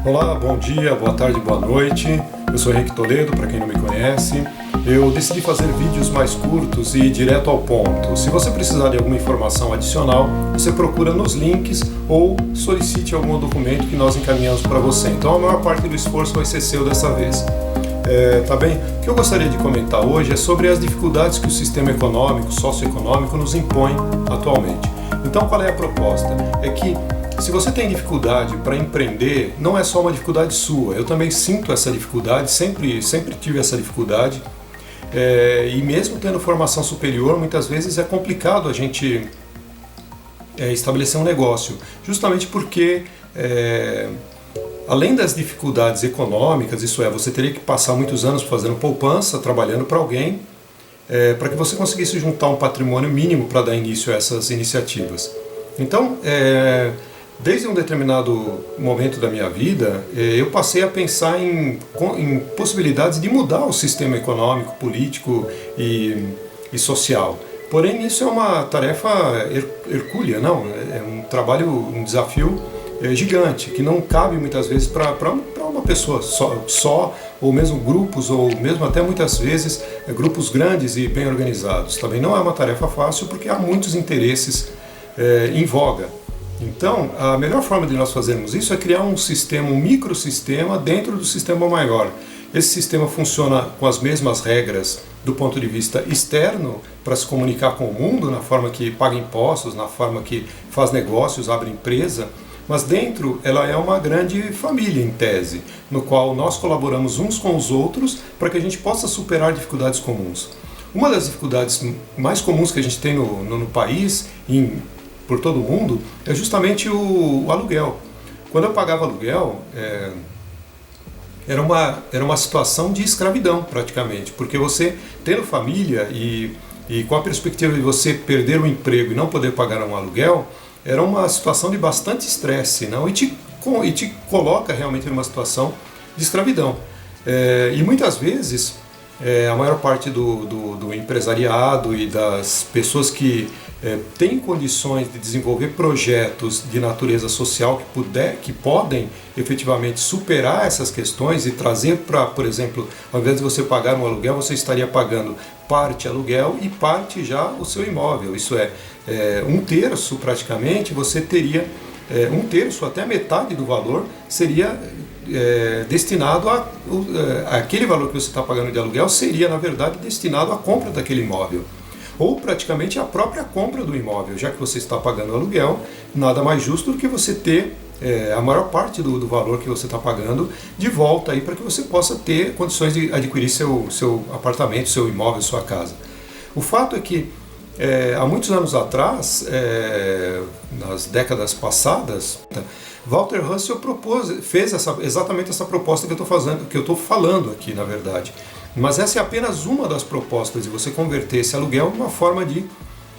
Olá, bom dia, boa tarde, boa noite. Eu sou Henrique Toledo, para quem não me conhece. Eu decidi fazer vídeos mais curtos e direto ao ponto. Se você precisar de alguma informação adicional, você procura nos links ou solicite algum documento que nós encaminhamos para você. Então a maior parte do esforço vai ser seu dessa vez. Tá bem? O que eu gostaria de comentar hoje é sobre as dificuldades que o sistema econômico, socioeconômico nos impõe atualmente. Então qual é a proposta? É que se você tem dificuldade para empreender, não é só uma dificuldade sua. Eu também sinto essa dificuldade, sempre tive essa dificuldade. E mesmo tendo formação superior, muitas vezes é complicado a gente estabelecer um negócio. Justamente porque, além das dificuldades econômicas, isso é, você teria que passar muitos anos fazendo poupança, trabalhando para alguém, para que você conseguisse juntar um patrimônio mínimo para dar início a essas iniciativas. Então, desde um determinado momento da minha vida, eu passei a pensar em possibilidades de mudar o sistema econômico, político e social. Porém, isso é uma tarefa hercúlea, não? É um trabalho, um desafio gigante, que não cabe muitas vezes para uma pessoa só, ou mesmo grupos, ou mesmo até muitas vezes grupos grandes e bem organizados. Também não é uma tarefa fácil, porque há muitos interesses em voga. Então, a melhor forma de nós fazermos isso é criar um sistema, um microsistema dentro do sistema maior. Esse sistema funciona com as mesmas regras do ponto de vista externo para se comunicar com o mundo, na forma que paga impostos, na forma que faz negócios, abre empresa, mas dentro ela é uma grande família em tese, no qual nós colaboramos uns com os outros para que a gente possa superar dificuldades comuns. Uma das dificuldades mais comuns que a gente tem no país, por todo o mundo, é justamente o aluguel. Quando eu pagava aluguel, era uma situação de escravidão praticamente, porque você tendo família e com a perspectiva de você perder o emprego e não poder pagar um aluguel, era uma situação de bastante estresse, não? E te coloca realmente numa situação de escravidão. E muitas vezes a maior parte do empresariado e das pessoas que têm condições de desenvolver projetos de natureza social que podem efetivamente superar essas questões e trazer para, por exemplo, ao invés de você pagar um aluguel, você estaria pagando parte aluguel e parte já o seu imóvel. Isso é, um terço praticamente, você teria um terço, até metade do valor seria destinado aquele valor que você está pagando de aluguel seria, na verdade, destinado à compra daquele imóvel. Ou praticamente à própria compra do imóvel, já que você está pagando aluguel, nada mais justo do que você ter a maior parte do valor que você está pagando de volta aí para que você possa ter condições de adquirir seu apartamento, seu imóvel, sua casa. O fato é que há muitos anos atrás, nas décadas passadas, Walter Russell fez exatamente essa proposta que eu estou falando aqui, na verdade. Mas essa é apenas uma das propostas de você converter esse aluguel numa forma de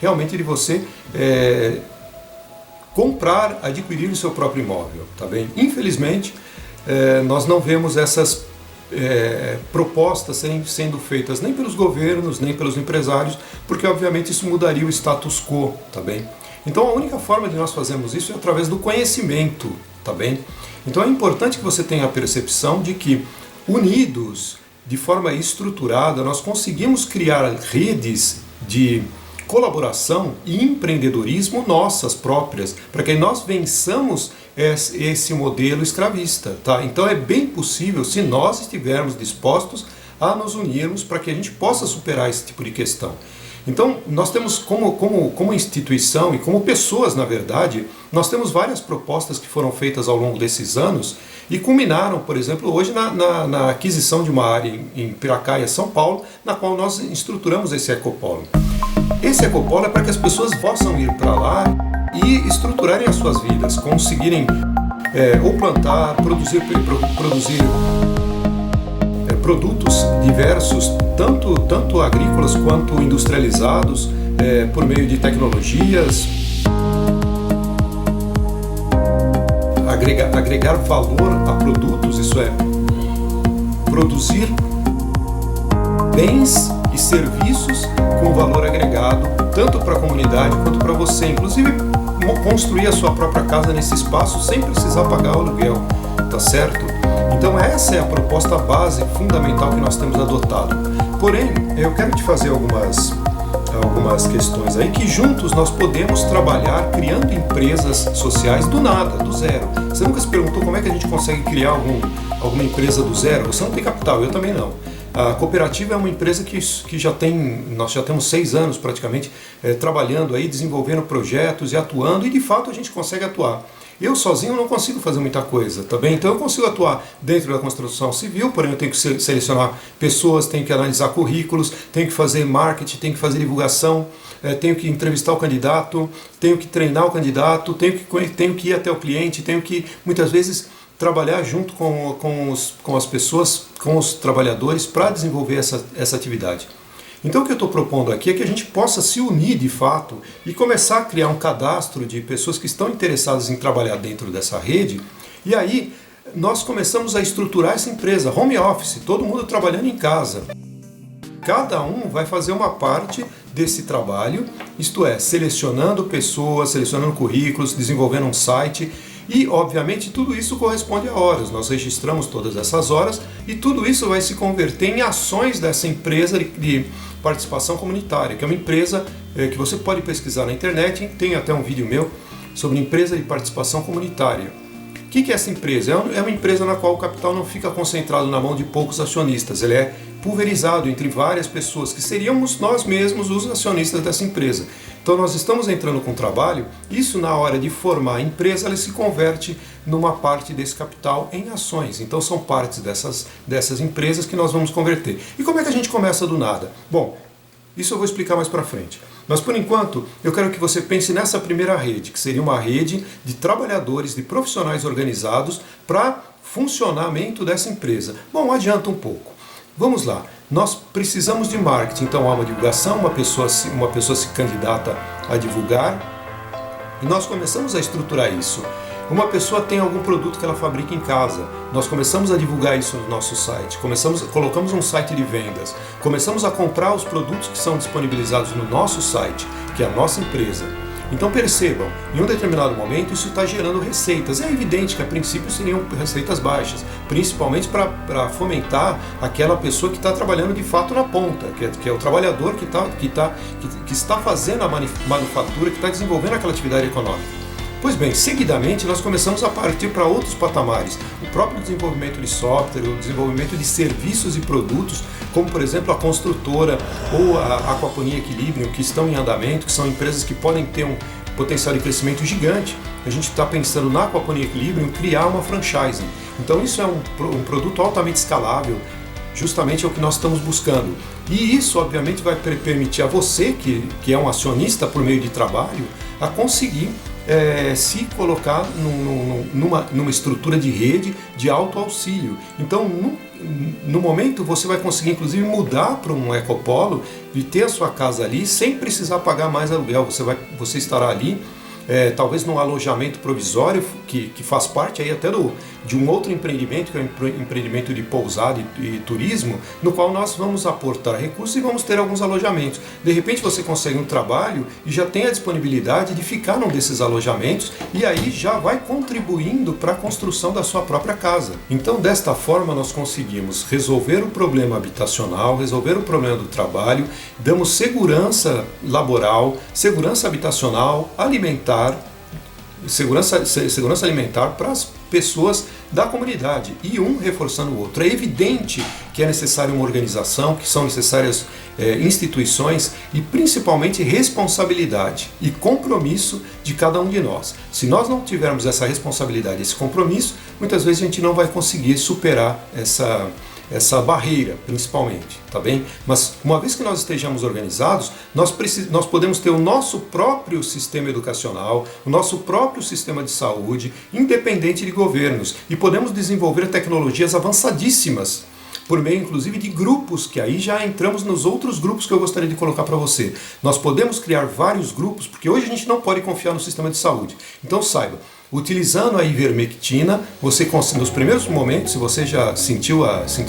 realmente de você adquirir o seu próprio imóvel, tá bem? Infelizmente, nós não vemos essas propostas sendo feitas nem pelos governos, nem pelos empresários, porque obviamente isso mudaria o status quo, tá bem? Então a única forma de nós fazermos isso é através do conhecimento, tá bem? Então é importante que você tenha a percepção de que, unidos, de forma estruturada, nós conseguimos criar redes de colaboração e empreendedorismo nossas próprias, para que nós vençamos esse modelo escravista, tá? Então é bem possível, se nós estivermos dispostos a nos unirmos para que a gente possa superar esse tipo de questão. Então, nós temos como instituição e como pessoas, na verdade, nós temos várias propostas que foram feitas ao longo desses anos e culminaram, por exemplo, hoje na aquisição de uma área em Piracaia, São Paulo, na qual nós estruturamos esse ecopolo. Esse ecopolo é para que as pessoas possam ir para lá e estruturarem as suas vidas, conseguirem ou plantar, produzir produtos diversos, tanto agrícolas quanto industrializados, por meio de tecnologias, agregar valor a produtos, isso é, produzir bens e serviços com valor agregado, tanto para a comunidade quanto para você, inclusive construir a sua própria casa nesse espaço sem precisar pagar o aluguel. tá certo? Então essa é a proposta base fundamental que nós temos adotado. Porém, eu quero te fazer algumas questões aí que juntos nós podemos trabalhar criando empresas sociais do nada, do zero. Você nunca se perguntou como é que a gente consegue criar alguma empresa do zero? Você não tem capital, eu também não. A cooperativa é uma empresa que nós já temos 6 anos praticamente trabalhando aí, desenvolvendo projetos e atuando, e de fato a gente consegue atuar. Eu sozinho não consigo fazer muita coisa, tá bem? Então eu consigo atuar dentro da construção civil, porém eu tenho que selecionar pessoas, tenho que analisar currículos, tenho que fazer marketing, tenho que fazer divulgação, tenho que entrevistar o candidato, tenho que treinar o candidato, tenho que ir até o cliente, tenho que muitas vezes trabalhar junto com as pessoas, com os trabalhadores para desenvolver essa atividade. Então o que eu estou propondo aqui é que a gente possa se unir de fato e começar a criar um cadastro de pessoas que estão interessadas em trabalhar dentro dessa rede, e aí nós começamos a estruturar essa empresa, home office, todo mundo trabalhando em casa. Cada um vai fazer uma parte desse trabalho, isto é, selecionando pessoas, selecionando currículos, desenvolvendo um site. E, obviamente, tudo isso corresponde a horas. Nós registramos todas essas horas e tudo isso vai se converter em ações dessa empresa de participação comunitária, que é uma empresa que você pode pesquisar na internet. Tem até um vídeo meu sobre empresa de participação comunitária. O que é essa empresa? É uma empresa na qual o capital não fica concentrado na mão de poucos acionistas. Ele é pulverizado entre várias pessoas, que seríamos nós mesmos os acionistas dessa empresa. Então nós estamos entrando com trabalho, isso na hora de formar a empresa, ela se converte numa parte desse capital em ações. Então são partes dessas empresas que nós vamos converter. E como é que a gente começa do nada? Bom, isso eu vou explicar mais para frente. Mas por enquanto, eu quero que você pense nessa primeira rede, que seria uma rede de trabalhadores, de profissionais organizados para funcionamento dessa empresa. Bom, adianta um pouco. Vamos lá, nós precisamos de marketing, então há uma divulgação, uma pessoa se candidata a divulgar e nós começamos a estruturar isso. Uma pessoa tem algum produto que ela fabrica em casa, nós começamos a divulgar isso no nosso site, colocamos um site de vendas, começamos a comprar os produtos que são disponibilizados no nosso site, que é a nossa empresa. Então percebam, em um determinado momento isso está gerando receitas. É evidente que a princípio seriam receitas baixas, principalmente para fomentar aquela pessoa que está trabalhando de fato na ponta, que é o trabalhador que está fazendo a manufatura, que está desenvolvendo aquela atividade econômica. Pois bem, seguidamente nós começamos a partir para outros patamares. O próprio desenvolvimento de software, o desenvolvimento de serviços e produtos, como por exemplo a construtora ou a Aquaponia Equilibrium, que estão em andamento, que são empresas que podem ter um potencial de crescimento gigante. A gente está pensando na Aquaponia Equilibrium criar uma franchising. Então isso é um produto altamente escalável, justamente é o que nós estamos buscando. E isso obviamente vai permitir a você, que é um acionista por meio de trabalho, a conseguir se colocar numa estrutura de rede de autoauxílio. Então, no momento, você vai conseguir, inclusive, mudar para um ecopolo e ter a sua casa ali sem precisar pagar mais aluguel. Você estará ali, talvez num alojamento provisório, que faz parte aí até de um outro empreendimento, que é o empreendimento de pousada e turismo, no qual nós vamos aportar recursos e vamos ter alguns alojamentos. De repente você consegue um trabalho e já tem a disponibilidade de ficar num desses alojamentos e aí já vai contribuindo para a construção da sua própria casa. Então, desta forma, nós conseguimos resolver o problema habitacional, resolver o problema do trabalho, damos segurança laboral, segurança habitacional, alimentar, segurança alimentar para as pessoas da comunidade, e um reforçando o outro. É evidente que é necessária uma organização, que são necessárias instituições e principalmente responsabilidade e compromisso de cada um de nós. Se nós não tivermos essa responsabilidade, esse compromisso, muitas vezes a gente não vai conseguir superar essa barreira, principalmente, tá bem? Mas uma vez que nós estejamos organizados, nós podemos ter o nosso próprio sistema educacional, o nosso próprio sistema de saúde, independente de governos, e podemos desenvolver tecnologias avançadíssimas, por meio inclusive de grupos, que aí já entramos nos outros grupos que eu gostaria de colocar para você. Nós podemos criar vários grupos, porque hoje a gente não pode confiar no sistema de saúde. Então saiba, Utilizando a ivermectina, você nos primeiros momentos, se você já sentiu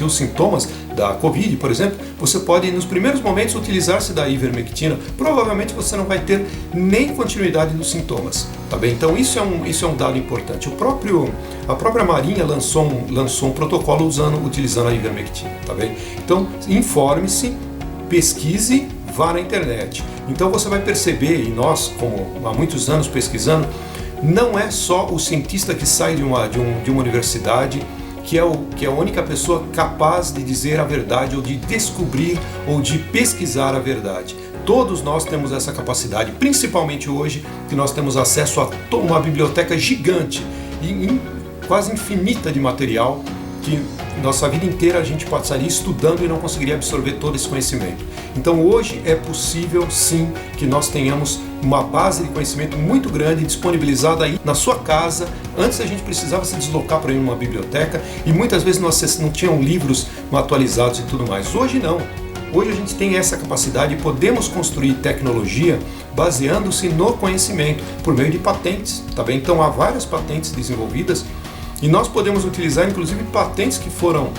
os sintomas da Covid, por exemplo, você pode nos primeiros momentos utilizar-se da ivermectina. Provavelmente você não vai ter nem continuidade dos sintomas, tá bem? Então isso é um dado importante. A própria Marinha lançou um protocolo utilizando a ivermectina, tá bem? Então informe-se, pesquise, vá na internet. Então você vai perceber, e nós, como há muitos anos pesquisando, não é só o cientista que sai de uma universidade que é a única pessoa capaz de dizer a verdade ou de descobrir ou de pesquisar a verdade. Todos nós temos essa capacidade, principalmente hoje que nós temos acesso a uma biblioteca gigante e quase infinita de material que nossa vida inteira a gente passaria estudando e não conseguiria absorver todo esse conhecimento. Então hoje é possível sim que nós tenhamos uma base de conhecimento muito grande disponibilizada aí na sua casa. Antes a gente precisava se deslocar para ir numa biblioteca e muitas vezes não tinham livros atualizados e tudo mais. Hoje não. Hoje a gente tem essa capacidade e podemos construir tecnologia baseando-se no conhecimento por meio de patentes, tá bem? Então há várias patentes desenvolvidas e nós podemos utilizar inclusive patentes que foram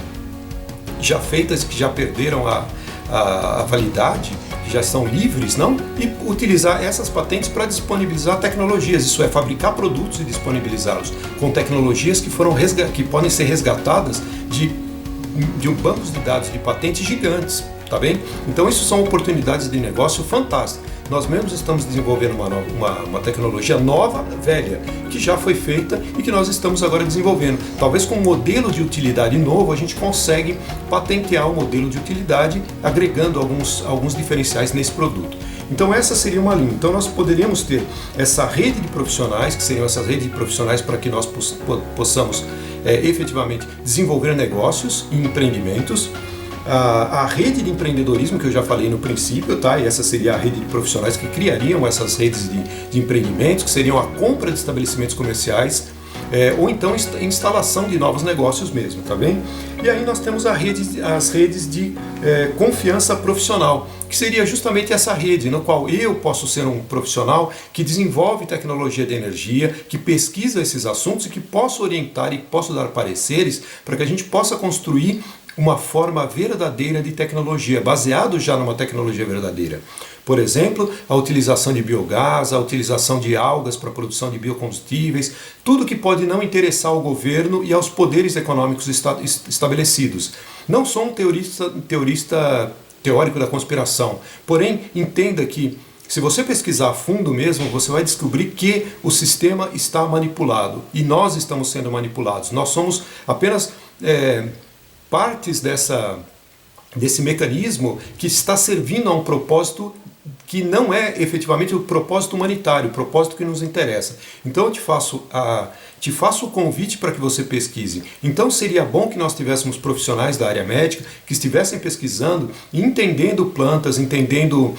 já feitas, que já perderam a validade, que já são livres, não? E utilizar essas patentes para disponibilizar tecnologias, isso é, fabricar produtos e disponibilizá-los com tecnologias que podem ser resgatadas de bancos de dados de patentes gigantes, tá bem? Então isso são oportunidades de negócio fantásticas. Nós mesmos estamos desenvolvendo uma tecnologia nova, velha, que já foi feita e que nós estamos agora desenvolvendo. Talvez com um modelo de utilidade novo a gente consegue patentear o modelo de utilidade, agregando alguns diferenciais nesse produto. Então essa seria uma linha. Então nós poderíamos ter essa rede de profissionais, que seriam essas redes de profissionais para que nós possamos efetivamente desenvolver negócios e empreendimentos. A rede de empreendedorismo que eu já falei no princípio, tá? E essa seria a rede de profissionais que criariam essas redes de empreendimentos, que seriam a compra de estabelecimentos comerciais, ou então instalação de novos negócios mesmo, tá bem? E aí nós temos as redes de confiança profissional, que seria justamente essa rede no qual eu posso ser um profissional que desenvolve tecnologia de energia, que pesquisa esses assuntos e que posso orientar e posso dar pareceres para que a gente possa construir uma forma verdadeira de tecnologia, baseado já numa tecnologia verdadeira. Por exemplo, a utilização de biogás, a utilização de algas para a produção de biocombustíveis, tudo que pode não interessar ao governo e aos poderes econômicos estabelecidos. Não sou um teórico da conspiração, porém entenda que se você pesquisar a fundo mesmo, você vai descobrir que o sistema está manipulado e nós estamos sendo manipulados. Nós somos apenas partes desse mecanismo que está servindo a um propósito que não é efetivamente o propósito humanitário, o propósito que nos interessa. Então eu te faço o convite para que você pesquise. Então seria bom que nós tivéssemos profissionais da área médica que estivessem pesquisando, entendendo plantas, entendendo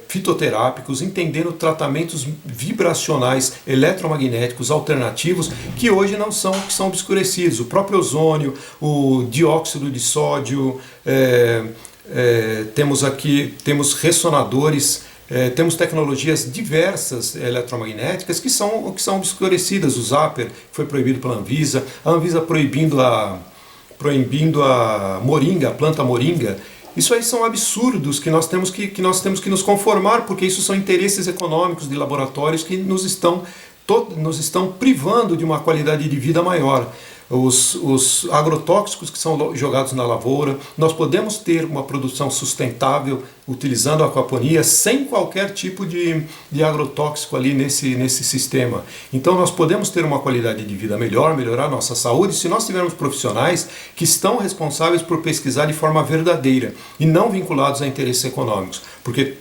fitoterápicos, entendendo tratamentos vibracionais, eletromagnéticos, alternativos, que hoje não são, que são obscurecidos. O próprio ozônio, o dióxido de sódio, temos ressonadores, temos tecnologias diversas eletromagnéticas que são obscurecidas. O Zapper foi proibido pela Anvisa, a Anvisa proibindo a moringa, a planta moringa. Isso aí são absurdos que nós temos que nos conformar, porque isso são interesses econômicos de laboratórios que nos estão privando de uma qualidade de vida maior. Os agrotóxicos que são jogados na lavoura, nós podemos ter uma produção sustentável utilizando a aquaponia sem qualquer tipo de agrotóxico ali nesse sistema. Então nós podemos ter uma qualidade de vida melhor, melhorar a nossa saúde, se nós tivermos profissionais que estão responsáveis por pesquisar de forma verdadeira e não vinculados a interesses econômicos, porque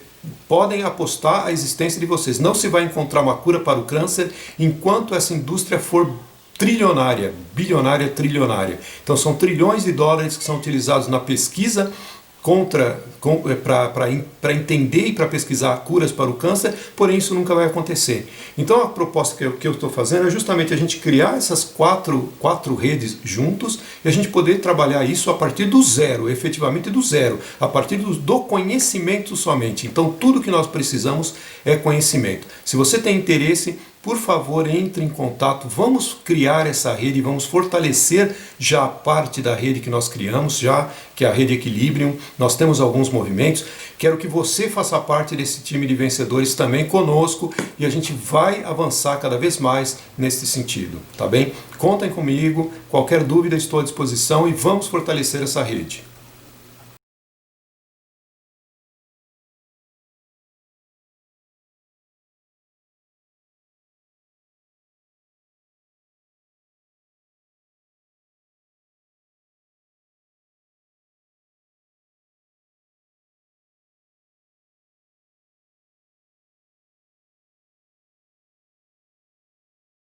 podem apostar a existência de vocês. Não se vai encontrar uma cura para o câncer enquanto essa indústria for trilionária, bilionária, trilionária. Então são trilhões de dólares que são utilizados na pesquisa para entender e para pesquisar curas para o câncer, porém isso nunca vai acontecer. Então a proposta que eu estou fazendo é justamente a gente criar essas quatro redes juntos e a gente poder trabalhar isso a partir do zero, efetivamente do zero, a partir do conhecimento somente. Então tudo que nós precisamos é conhecimento. Se você tem interesse, por favor, entre em contato, vamos criar essa rede, vamos fortalecer já a parte da rede que nós criamos, já que é a Rede Equilibrium, nós temos alguns movimentos, quero que você faça parte desse time de vencedores também conosco e a gente vai avançar cada vez mais nesse sentido, tá bem? Contem comigo, qualquer dúvida estou à disposição e vamos fortalecer essa rede.